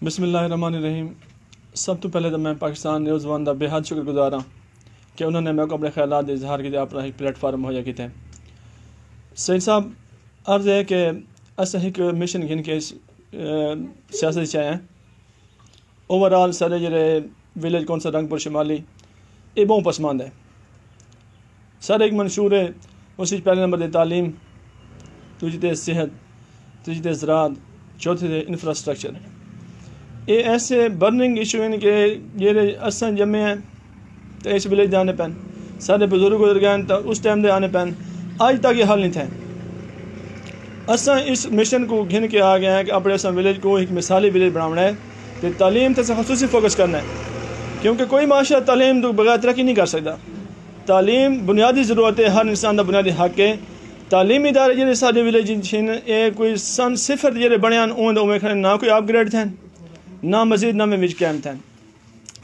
بسم اللہ الرحمن الرحیم. سب تو پہلے تو میں پاکستان نیوز ون کا بے حد شکر گزار ہوں کہ انہوں نے میرے کو اپنے خیالات کا اظہار کیا، اپنا ایک پلیٹ فارم مہیا کیتے ہیں. سید صاحب عرض ہے کہ اصل ایک مشن گن کے سیاست چاہیں اوور آل سارے جڑے ولیج کون سا رنگپور شمالی یہ بہت پسماند ہے. سارے ایک منشور ہے اس پہلے نمبر دے تعلیم، دوسری صحت، تیسری زراعت، چوتھے انفراسٹرکچر. یہ ایسے برننگ ایشو ہیں کہ یہ اصل جمے ہیں تو اس ولیج آنے پین سارے بزرگ گزر گئے تو اس ٹائم دے آنے پین آج تک یہ حل نہیں تھے. اس مشن کو گھن کے آ گئے ہیں کہ اپنے ولیج کو ایک مثالی ولیج بنانا ہے کہ تعلیم تے خصوصی فوکس کرنا ہے، کیونکہ کوئی معاشرہ تعلیم تو بغیر ترقی نہیں کر سکتا. تعلیم بنیادی ضرورت ہے، ہر انسان کا بنیادی حق ہے. تعلیمی ادارے جڑے سارے ولیج یہ کوئی سن صفر جڑے بنے ہیں کھڑے، نہ کوئی اپ گریڈ تھے نہ مزید نہ وچ کیمپ تھے.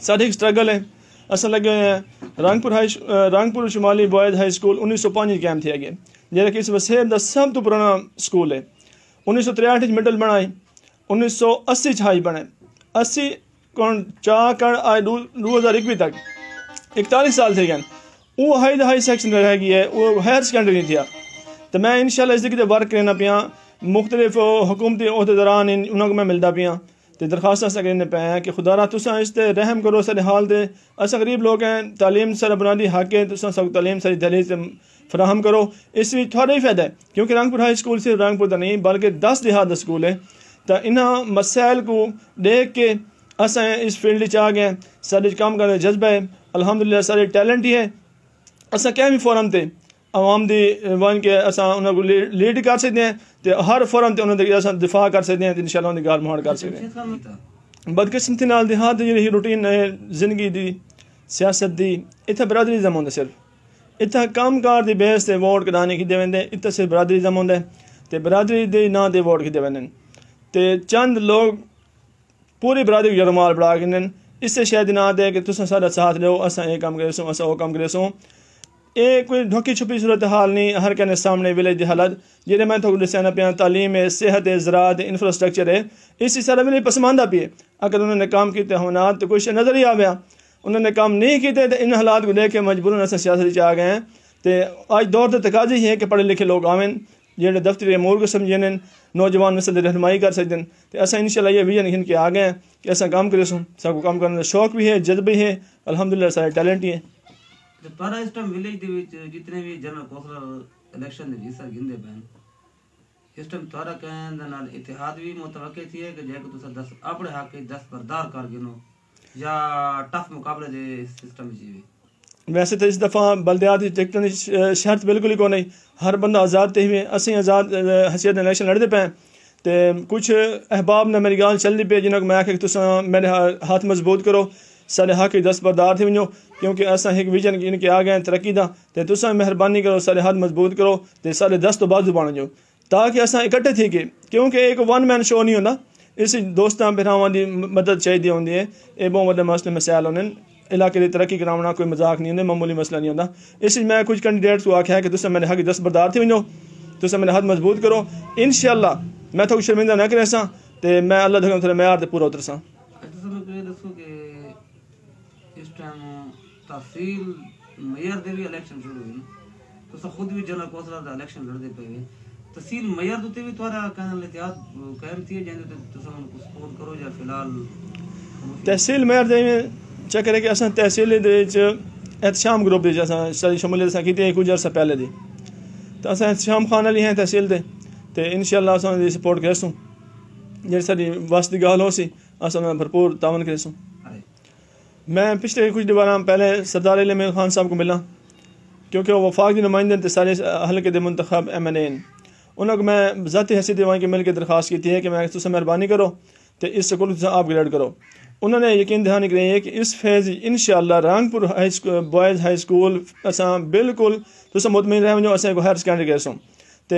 سارے ایک اسٹرگل ہے. اصل لگے ہوئے ہیں رنگپور شمالی بوائز ہائی اسکول 1905 کیمپ تھے گئے جہاں کہ اس وسیب کا سب تو پرانا اسکول ہے. 1963 مڈل بنائی، 1980 ہائی بنے، 80 چاہ کر آئے 2021 تک 41 سال تھے گئے. وہ ہائی سیکشن رہ گئی ہے، وہ ہائر سیکنڈری نہیں تھا. تو میں انشاءاللہ اس کے ورک کرنا پیا، مختلف حکومتی عہدیداران انہوں کو میں ملتا پیا تو درخواست کرنے پہ ہیں کہ خدا را تساں اس تے رحم کرو سارے حال دے. اصل غریب لوگ ہیں، تعلیم سارا بنیادی حق ہے، تساں سب تعلیم ساری دہلیز فراہم کرو. اس میں تھوڑا ہی فائدہ ہے کیونکہ رنگپور ہائی اسکول صرف رنگپور کا نہیں بلکہ 10 دیہات اسکول ہے. تو انہاں مسائل کو دیکھ کے اساں اس فیلڈ چ آ گئے. سارے کام کرنے جذبہ ہے، الحمدللہ سارے ٹیلنٹ ہی ہے. اساں کہیں بھی فورم تے عوام دی ون کے اساں انہاں کو لیڈ کر سکتے ہیں تو ہر فورم تے انہاں دی اساں دفاع کر سکتے ہیں، انشاءاللہ انہاں دی گال مہار کر سکتے ہیں. بدقسمتی نال دیہات جی روٹین ہے زندگی دی سیاست دی اتنے برادری زم ہوندا، صرف اتنا کام کار دی بیس تے ووٹ کڈانے کی دے ویندے، اتنا صرف برادری زم ہوندا تے برادری دے نا دے ووٹ کی دے ویندے تے چند لوگ پوری برادری کو یرمال بڑھا کے اس سے شاید نہ دے کہ تساں سارا ساتھ لو، اساں یہ کام کرے سو اساں وہ کام کرے سو. یہ کوئی ڈھوکی چھپی صورت حال نہیں، ہر کہنے سامنے ولیج دی حالت جہاں میں تو دسنا پیا تعلیم ہے، صحت ہے، زراعت ہے، انفراسٹرکچر ہے. اسی سارا ولیج پسماندہ پی ہے. اگر انہوں نے کام کیتے ہونا تو کچھ نظر ہی آیا، انہوں نے کام نہیں کیتے تو ان حالات کو لے کے مجبوراً ایسا سیاست آ گئے ہیں. تو آج دور تو تقاضی ہی ہے کہ پڑھے لکھے لوگ آویں جہاں دفتری امور کو سمجھیں، نوجوان نسل رہنمائی کر سکتے ہیں. تو ایسا انشاءاللہ یہ ویژن گھن کے آ گئے ہیں کہ ایسا کام کرے سوں. سب کو کام کرنے کا شوق بھی ہے، جذبہ بھی ہے، الحمدللہ سارے ٹیلنٹ ہی ہے. پارا اس ٹائم ولیج دے وچ جتنے بھی جنرل کونسلر الیکشن دے حصہ گھندے پین اس ٹائم تارا کہن دے نال اتحاد بھی متوقع تھی ہے کہ جے کہ تساں 10 اپنے حق کے 10 بردار کر گنو یا ٹف مقابلے دے سسٹم جی. ویسے تو اس دفعہ بلدیاتی ٹکٹن شرط بالکل ہی کو نہیں، ہر بندہ آزاد تے ہوئے اسی آزاد حیثیت الیکشن لڑتے پے. تو کچھ احباب نے میری گال چلتی پی جنہوں کو میں آخیا کہ تساں میرے ہاتھ مضبوط کرو، سارے حق کے 10 بردار تھے ونجو کیونکہ ایسا ایک ویژن ان کے آ گئے ترقی دا. تو تساں مہربانی کرو، سارے ہاتھ مضبوط کرو تو سارے 10 تو بازو بن جو تاکہ ایسا اکٹھے تھی کہ کیونکہ ایک ون مین شو نہیں ہوتا. اس دوستاں بھراواں دی مدد چاہیے ہوندی ہے. یہ بہت بڑے مسئلے مسائل ہونے علاقے کی ترقی کرانا کوئی مذاق نہیں ہوتا، معمولی مسئلہ نہیں ہوتا. اس میں کچھ کینڈیڈیٹس کو آخیا کہ تساں میرے حق 10 بردار تھے ونجو، تساں میرے ہاتھ مضبوط کرو. انشاءاللہ میں تو شرمندہ نہ کرے سا تو میں اللہ دکھاؤں تھوڑے معیار تے پورا اتر سا. اس ٹائم تحصیل میئر دے بھی الیکشن شروع ہوئی، تو خود بھی جنرل کونسلر دا الیکشن لڑتے پے گئے. تحصیل میئر دوتے بھی تھوڑا کہنے احتیاط قائم تھی ہے جن تساں ان کو سپورٹ کرو یا فی الحال تحصیل میئر دے چکر ہے کہ اساں تحصیل دے احتشام گروپ دے اساں ساری شمولیت اساں کیتی کچھ عرصہ پہلے دی. تو اساں احتشام خان علی ہیں تحصیل دے تو انشاءاللہ اساں دی سپورٹ کرسوں جی ساری واسطی گال ہو سی اساں بھرپور تعاون کرسوں. میں پچھلے کچھ دوبارہ پہلے سردار علی امیر خان صاحب کو ملا کیونکہ وہ وفاق دی نمائندے تھے سارے حلقے دے منتخب ایم این اے. انہوں کو میں ذاتی حیثیت وہاں کے مل کے درخواست کی ہے کہ میں تساں مہربانی کرو تو اس سکول کو اپ گریڈ کرو. انہوں نے یقین دہانی کری ہے کہ اس فیض انشاءاللہ Rangpur high school boys high school اساں بالکل تساں مطمئن رہے جو اساں کو ہائر سیکنڈری کرسوں. تو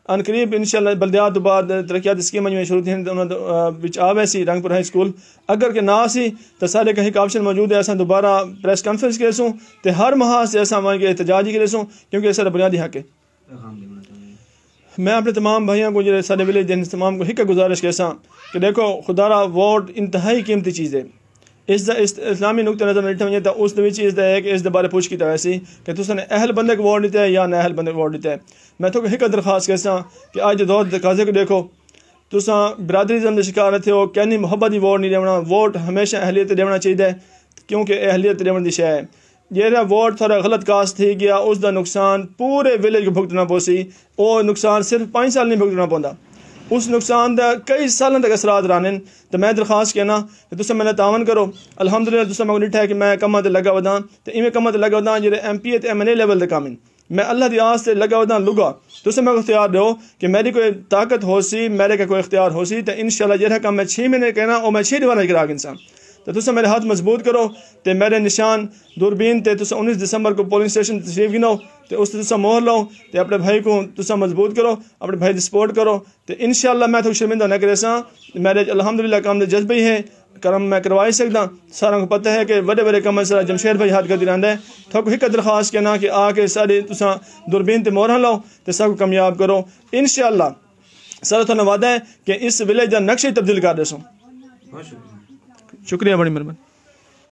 ان قریب انشاءاللہ بلدیات تو بعد ترقیاتی اسکیم جو شروع تھیں انہوں آ ویسی رنگپور ہائی اسکول اگر کہ نہ سی تو سارے کہیں آپشن موجود ہے. اساں دوبارہ پریس کانفرنس کرسوں تو ہر ماہ سے ایسا وہاں کے احتجاج ہی کرسوں کیونکہ ایسا بنیادی حق ہے. میں اپنے تمام بھائیوں کو جو سارے ولیج دے تمام کو ایک گزارش کیسا کہ دیکھو خدا را ووٹ انتہائی قیمتی چیز ہے. اس اسلامی نقطہ نظر ڈٹھا وجے تو اس چیز ہے کہ اس بارے پوچھ کیتا ویسی کہ تس نے اہل بندے کو ووٹ دیتا ہے یا نہ اہل بندے کو ووٹ دیتا ہے. میں تو ایک درخواست کیسا کہ آج دور تقاضے کو دیکھو تساں برادریزم کے شکار تھے ہو کہنی محبت ہی ووٹ نہیں دینا. ووٹ ہمیشہ اہلیت دینا چاہیے کیونکہ اہلیت دینے کی شے ہے. جہاں ووٹ تھوڑا غلط کاسٹ تھی گیا اس کا نقصان پورے ولیج کو بھگتنا پوسی. وہ نقصان صرف 5 سال نہیں بھگتنا پوندا, اس نقصان دا کئی سالوں تک اثرات رہنے. تو میں درخواست کہنا کہ تساں میرا تعاون کرو. الحمدللہ تساں میں ڈٹھا ہے کہ میں کماں تے لگا ودا تے ایویں کماں تے لگا ودا جڑے ایم پی اے تے ایم این اے لیول دے کام ہیں. میں اللہ دی آس سے لگا ودا لگا تساں میں اختیار دو کہ میری کوئی طاقت ہو سی میرے کا کوئی اختیار ہو سی تو انشاءاللہ جہاں کام میں 6 مہینے کہنا وہ میں 6 دیوار کرا انسان. تو تساں میرے ہاتھ مضبوط کرو تے میرے نشان دوربین تے تساں 19 دسمبر کو پولنگ اسٹیشن تشریف گنو تے اس تے تساں مہر لاؤ تے اپنے بھائی کو تساں مضبوط کرو, اپنے بھائی دی سپورٹ کرو تے انشاءاللہ میں تو شرمندہ نہ کرے ساں. میرے الحمدللہ کام دے جذبہ ہی ہے کرم میں کروائی سکدا. سارا کو پتہ ہے کہ بڑے بڑے کام سارا جمشید بھائی ہاتھ کرتی رہندا ہے. تھوڑا ایک درخواست کہنا کہ آ کے سارے تساں دوربین تے مہر لاؤ تے سب کو کامیاب کرو انشاءاللہ. سارا تھانوں وعدہ ہے کہ اس ولیج دا نقشہ تبدیل کر دسو. بہت شکریہ. شکریہ بڑی مہربانی.